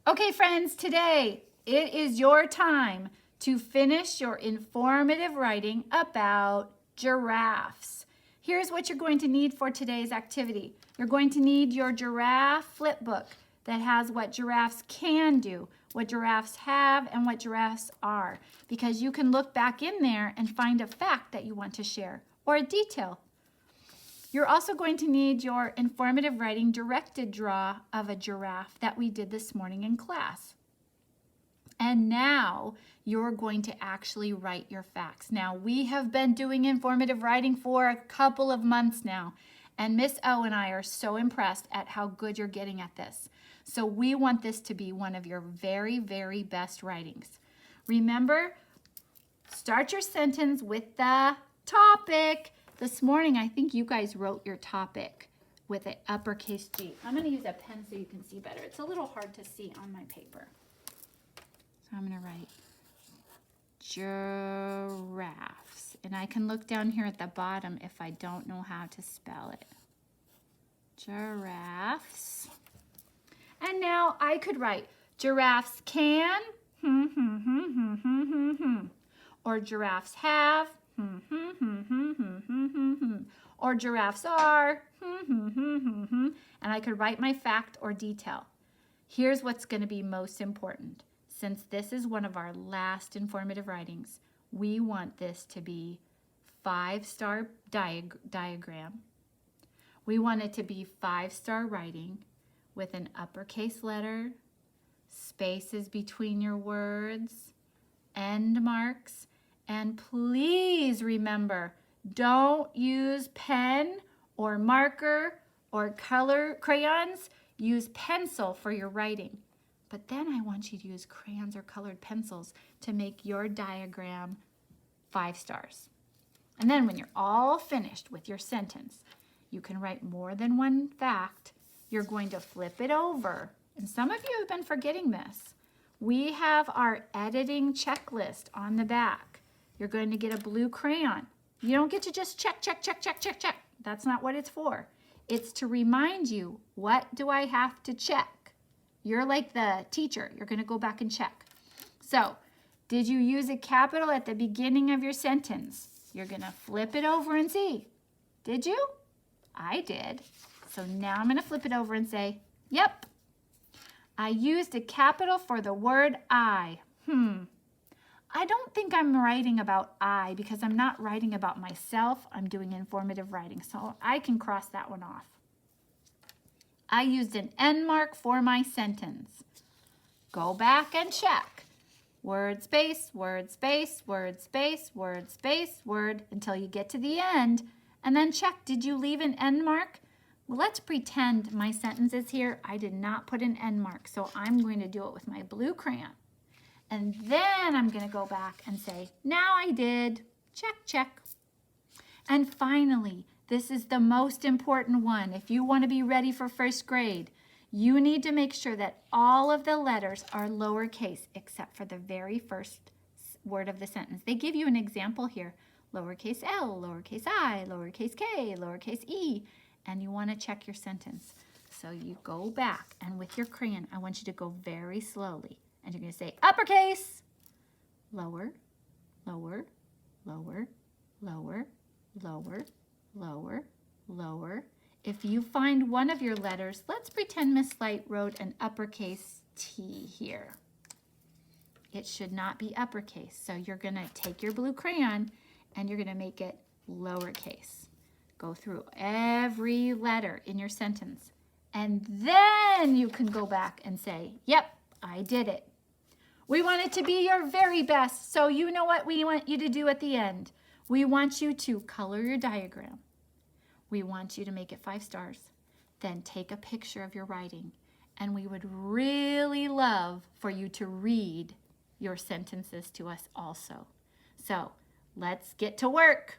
Okay, friends, today it is your time to finish your informative writing about giraffes. Here's what you're going to need for today's activity. You're going to need your giraffe flip book that has what giraffes can do, what giraffes have, and what giraffes are, because you can look back in there and find a fact that you want to share or a detail. You're also going to need your informative writing directed draw of a giraffe that we did this morning in class. And now you're going to actually write your facts. Now, we have been doing informative writing for a couple of months now, and Miss O and I are so impressed at how good you're getting at this. So we want this to be one of your very, very best writings. Remember, start your sentence with the topic. This morning, I think you guys wrote your topic with an uppercase G. I'm going to use a pen so you can see better. It's a little hard to see on my paper. So I'm going to write giraffes. And I can look down here at the bottom if I don't know how to spell it. Giraffes. And now I could write giraffes can, or giraffes have, or giraffes are, and I could write my fact or detail. Here's what's going to be most important. Since this is one of our last informative writings, we want this to be 5-star diagram. We want it to be 5-star writing with an uppercase letter, spaces between your words, end marks, and please remember, don't use pen or marker or color crayons. Use pencil for your writing. But then I want you to use crayons or colored pencils to make your diagram 5 stars. And then when you're all finished with your sentence, you can write more than one fact. You're going to flip it over. And some of you have been forgetting this. We have our editing checklist on the back. You're going to get a blue crayon. You don't get to just check. That's not what it's for. It's to remind you, what do I have to check? You're like the teacher. You're going to go back and check. So, did you use a capital at the beginning of your sentence? You're going to flip it over and see. Did you? I did. So now I'm going to flip it over and say, yep. I used a capital for the word I. I don't think I'm writing about I because I'm not writing about myself. I'm doing informative writing, so I can cross that one off. I used an end mark for my sentence. Go back and check. Word space, word space, word space, word space, word, until you get to the end. And then check, did you leave an end mark? Well, let's pretend my sentence is here. I did not put an end mark, so I'm going to do it with my blue crayon. And then I'm going to go back and say, now I did. Check, check. And finally, this is the most important one. If you want to be ready for first grade, you need to make sure that all of the letters are lowercase except for the very first word of the sentence. They give you an example here. Lowercase L, lowercase I, lowercase K, lowercase E. And you want to check your sentence. So you go back, and with your crayon, I want you to go very slowly. And you're going to say uppercase, lower, lower, lower, lower, lower, lower, lower. If you find one of your letters, let's pretend Miss Light wrote an uppercase T here. It should not be uppercase. So you're going to take your blue crayon and you're going to make it lowercase. Go through every letter in your sentence. And then you can go back and say, yep, I did it. We want it to be your very best, so you know what we want you to do at the end. We want you to color your diagram. We want you to make it 5 stars. Then take a picture of your writing, and we would really love for you to read your sentences to us also. So let's get to work.